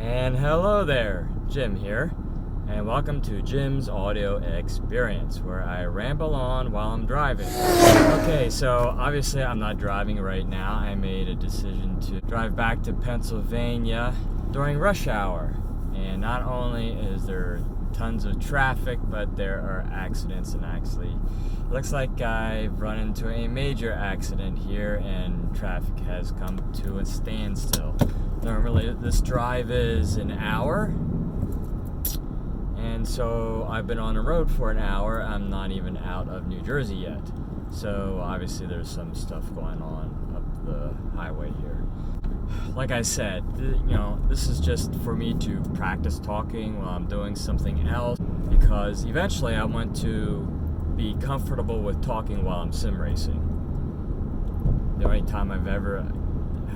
And hello there, Jim here, and welcome to Jim's Audio Experience, where I ramble on while I'm driving. Okay, so obviously I'm not driving right now. I made a decision to drive back to Pennsylvania during rush hour, and not only is there tons of traffic, but there are accidents, and actually it looks like I've run into a major accident here and traffic has come to a standstill. Normally this drive is an hour, and so I've been on the road for an hour. I'm not even out of New Jersey yet, so obviously there's some stuff going on up the highway here. Like I said, this is just for me to practice talking while I'm doing something else, because eventually I want to be comfortable with talking while I'm sim racing. The only time I've ever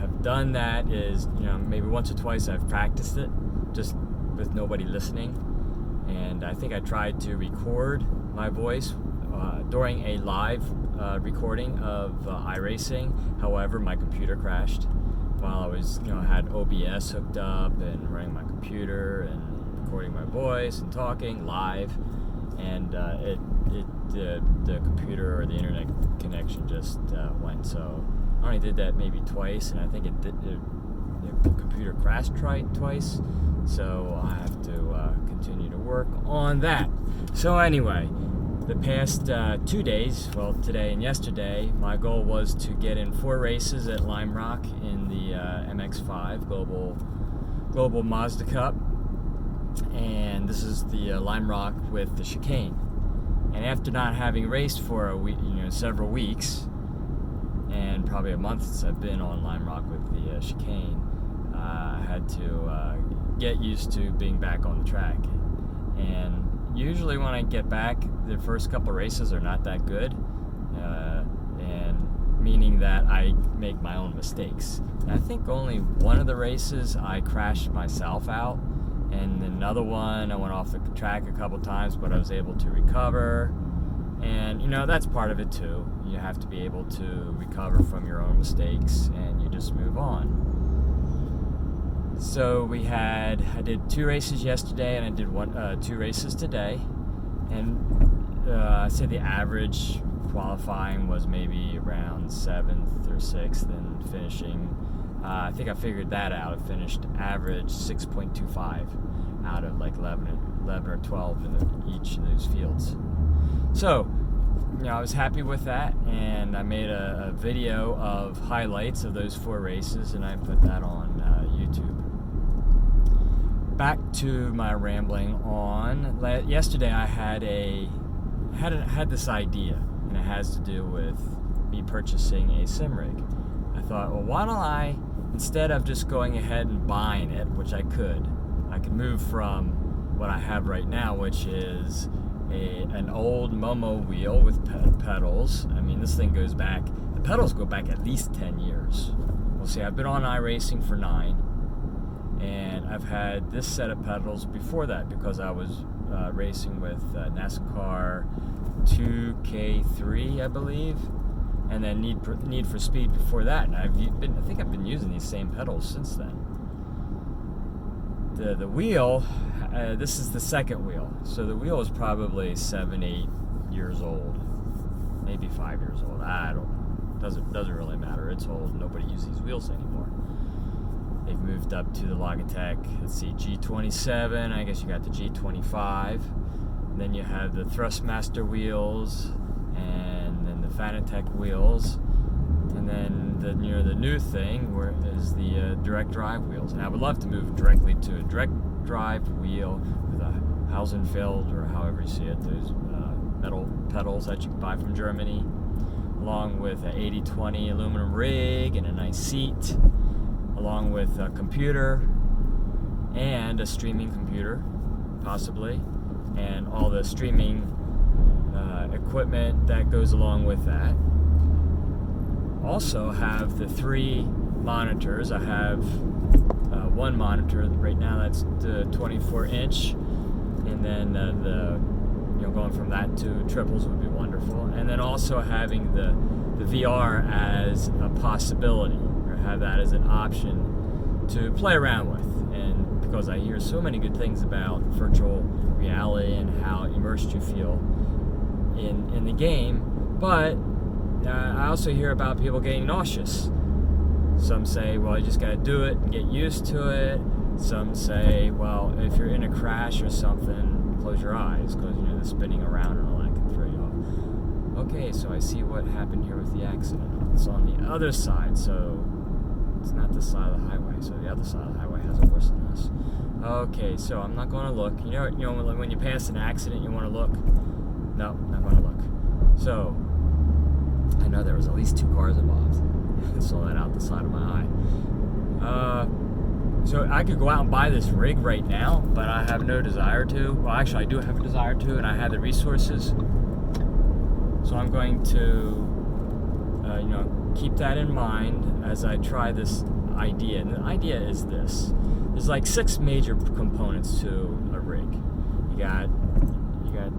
have done that is, maybe once or twice I've practiced it just with nobody listening, and I think I tried to record my voice during a live recording of iRacing. However, my computer crashed while I was, had OBS hooked up and running my computer and recording my voice and talking live, and the computer or the internet connection just went. So I only did that maybe twice, and I think the computer crashed twice, so I have to continue to work on that. So anyway, the past 2 days, well, today and yesterday, my goal was to get in 4 races at Lime Rock in the MX5 Global Mazda Cup, and this is the Lime Rock with the chicane. And after not having raced for a week, several weeks, and probably a month since I've been on Lime Rock with the chicane, I had to get used to being back on the track. And usually when I get back, the first couple races are not that good, and meaning that I make my own mistakes. And I think only one of the races I crashed myself out, and another one I went off the track a couple times, but I was able to recover. And that's part of it too. You have to be able to recover from your own mistakes, and you just move on. So I did 2 races yesterday, and I did 2 races today, and I'd say the average qualifying was maybe around 7th or 6th, and finishing, I think I figured that out. I finished average 6.25 out of like 11 or 12 in each of those fields. So, I was happy with that, and I made a video of highlights of those 4 races, and I put that on YouTube. Back to my rambling on. Yesterday I had this idea, and it has to do with me purchasing a sim rig. I thought, well, why don't I, instead of just going ahead and buying it, which I could move from what I have right now, which is an old Momo wheel with pedals. I mean, this thing goes back, the pedals go back at least 10 years. Well, see, I've been on iRacing for 9, and I've had this set of pedals before that because I was racing with NASCAR 2K3, I believe, and then Need for Speed before that. And I think I've been using these same pedals since then. The wheel, this is the second wheel, so the wheel is probably 7-8 years old, maybe 5 years old. I don't know. Doesn't really matter. It's old. Nobody uses these wheels anymore. They've moved up to the Logitech. Let's see, G27. I guess you got the G25. And then you have the Thrustmaster wheels, and then the Fanatec wheels. And then the new thing is the direct drive wheels. And I would love to move directly to a direct drive wheel with a Hausenfeld, or however you see it, those metal pedals that you can buy from Germany, along with an 80/20 aluminum rig and a nice seat, along with a computer and a streaming computer, possibly, and all the streaming equipment that goes along with that. Also have the 3 monitors. I have one monitor right now that's the 24-inch, and then going from that to triples would be wonderful. And then also having the VR as a possibility, or have that as an option to play around with. And because I hear so many good things about virtual reality and how immersed you feel in the game, but I also hear about people getting nauseous. Some say, well, you just got to do it and get used to it. Some say, well, if you're in a crash or something, close your eyes, because the spinning around and all that can throw you off. Okay, so I see what happened here with the accident. It's on the other side, so it's not this side of the highway. So the other side of the highway has it worse than this. Okay, so I'm not going to look. You know, when you pass an accident, you want to look. No, not going to look. So I know there was at least 2 cars involved. I saw that out the side of my eye. So I could go out and buy this rig right now, but I have no desire to. Well, actually, I do have a desire to, and I have the resources. So I'm going to, keep that in mind as I try this idea. And the idea is this: there's like 6 major components to a rig. You got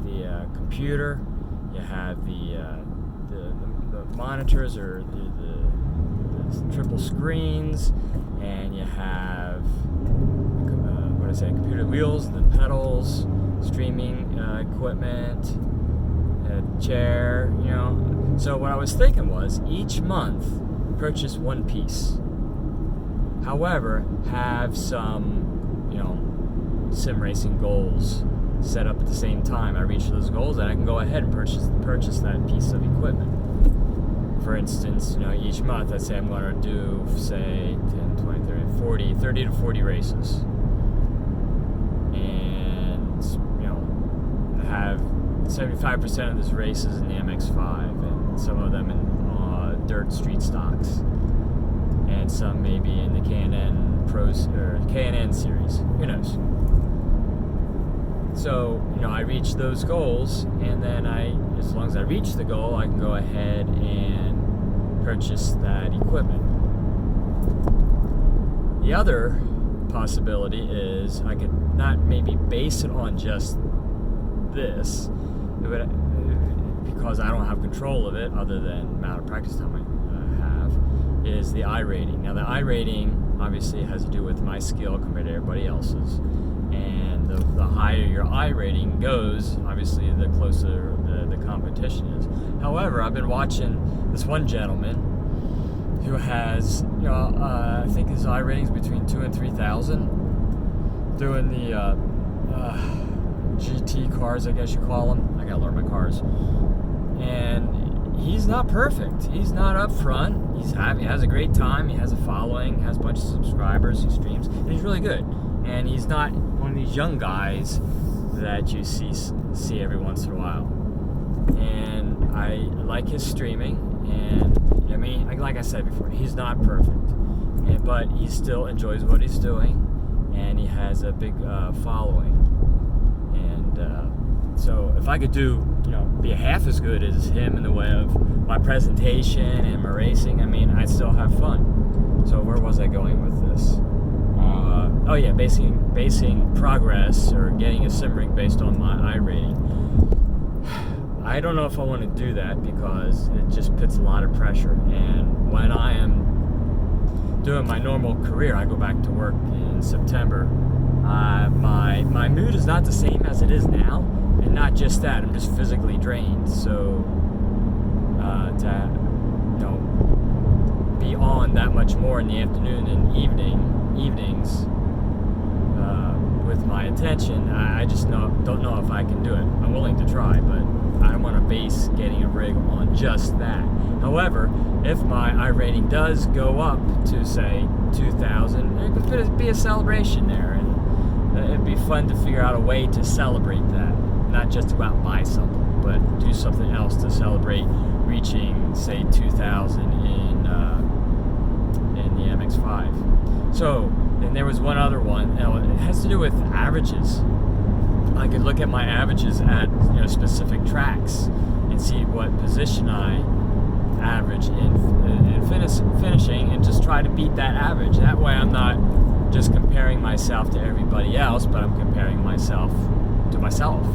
the computer. You have the monitors or the triple screens, and you have computer wheels, the pedals, streaming equipment, a chair. So what I was thinking was each month purchase one piece. However, have some sim racing goals set up at the same time. I reach those goals, and I can go ahead and purchase that piece of equipment. For instance, each month, let's say I'm going to do, say, 10, 20, 30 to 40 races. And, have 75% of those races in the MX-5, and some of them in dirt street stocks, and some maybe in the K&N Pros or K&N series. Who knows? So, I reach those goals, and then as long as I reach the goal, I can go ahead and purchase that equipment. The other possibility is I could not maybe base it on just this, because I don't have control of it other than the amount of practice time I have, is the iRating. Now, the iRating obviously has to do with my skill compared to everybody else's, and the higher your iRating goes, obviously the closer the competition is. However, I've been watching this one gentleman who has, I think his iRating is between 2,000 and 3,000, doing the GT cars, I guess you call them. I gotta learn my cars. And he's not perfect. He's not up front. He has a great time. He has a following. Has a bunch of subscribers. He streams. And he's really good. And he's not one of these young guys that you see every once in a while. And I like his streaming. And like I said before, he's not perfect, but he still enjoys what he's doing, and he has a big following. And so if I could be half as good as him in the way of my presentation and my racing, I'd still have fun. So where was I going with this? Basing progress or getting a sim rig based on my iRating. I don't know if I want to do that because it just puts a lot of pressure. And when I am doing my normal career, I go back to work in September. My mood is not the same as it is now, and not just that. I'm just physically drained. So to be on that much more in the afternoon and evenings with my attention, I just don't know if I can do it. I'm willing to try, but I don't want to base getting a rig on just that. However, if my iRating does go up to, say, 2,000, it could be a celebration there, and it'd be fun to figure out a way to celebrate that. Not just to go out and buy something, but do something else to celebrate reaching, say, 2,000 in the MX-5. So, and there was one other one. It has to do with averages. I could look at my averages at specific tracks and see what position I average in finishing, and just try to beat that average. That way I'm not just comparing myself to everybody else, but I'm comparing myself to myself.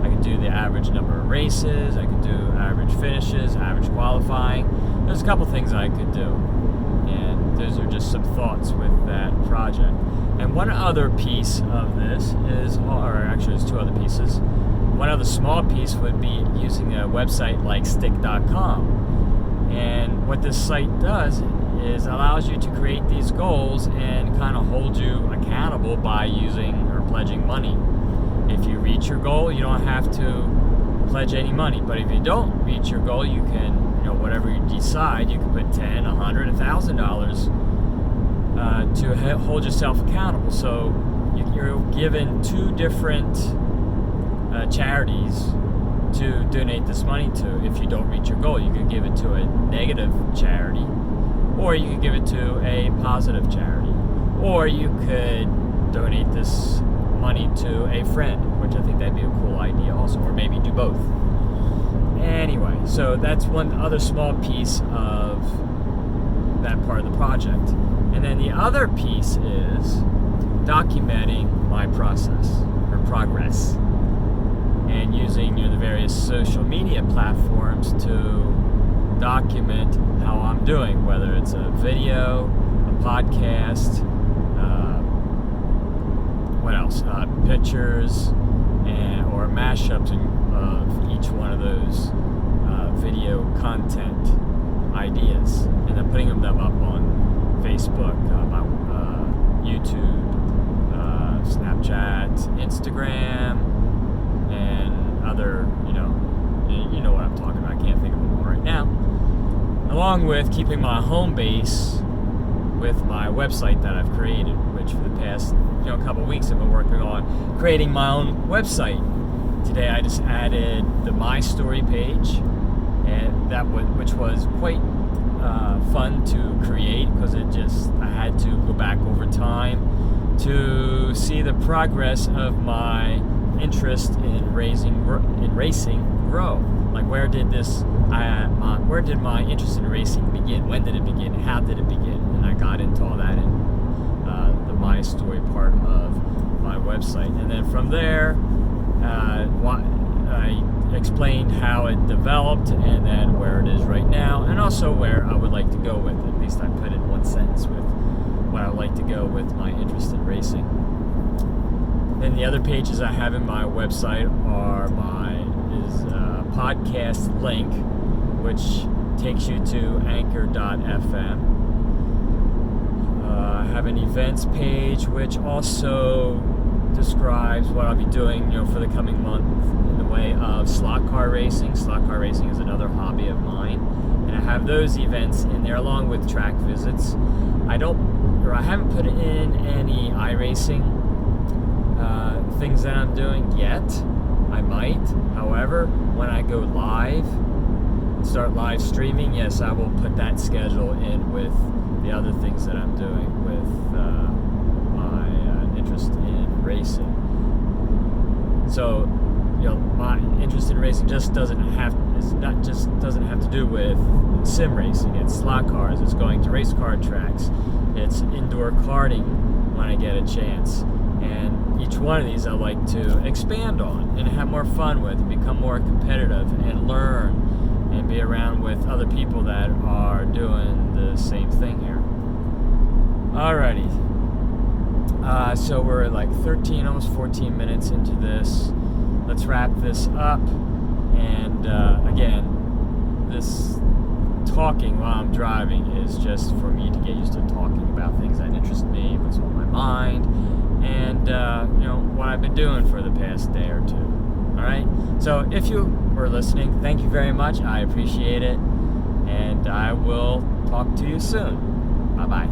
I could do the average number of races, I could do average finishes, average qualifying. There's a couple things I could do. And those are just some thoughts with that project. And one other piece of this is, or actually there's two other pieces. One other small piece would be using a website like stick.com. And what this site does is allows you to create these goals and kind of hold you accountable by using or pledging money. If you reach your goal, you don't have to pledge any money. But if you don't reach your goal, you can, whatever you decide, you can put $10, $100, $1,000 to hold yourself accountable. So you're given two different charities to donate this money to. If you don't reach your goal, you could give it to a negative charity, or you could give it to a positive charity, or you could donate this money to a friend, which I think that'd be a cool idea also, or maybe do both. Anyway, so that's one other small piece of that part of the project. And then the other piece is documenting my process or progress, and using the various social media platforms to document how I'm doing, whether it's a video, a podcast, what else? Pictures, or mashups of each one of those video content ideas, and then putting them up on Facebook, YouTube, Snapchat, Instagram, and other, you know what I'm talking about. I can't think of them all right now. Along with keeping my home base with my website that I've created, which for the past couple of weeks I've been working on creating my own website. Today I just added the My Story page, and which was quite fun to create, because I had to go back over time to see the progress of my interest in racing grow. Like, where did my interest in racing begin? When did it begin? How did it begin? And I got into all that in the My Story part of my website. And then from there, I explained how it developed, and then where it is right now, and also where I would like to go with it. At least I put it in one sentence with where I would like to go with my interest in racing. Then the other pages I have in my website are podcast link, which takes you to anchor.fm. I have an events page, which also describes what I'll be doing, for the coming month in the way of slot car racing. Slot car racing is another hobby of mine, and I have those events in there along with track visits. I haven't put in any iRacing things that I'm doing yet. I might, however, when I go live, start live streaming, yes, I will put that schedule in with the other things that I'm doing with my interest in racing. So, my interest in racing doesn't have to do with sim racing. It's slot cars. It's going to race car tracks. It's indoor karting when I get a chance. And each one of these I like to expand on and have more fun with, and become more competitive, and learn and be around with other people that are doing the same thing here. Alrighty. So we're like 13, almost 14 minutes into this. Let's wrap this up. And again, this talking while I'm driving is just for me to get used to talking about things that interest me, what's on my mind, and what I've been doing for the past day or two. Alright? So if you were listening, thank you very much. I appreciate it. And I will talk to you soon. Bye-bye.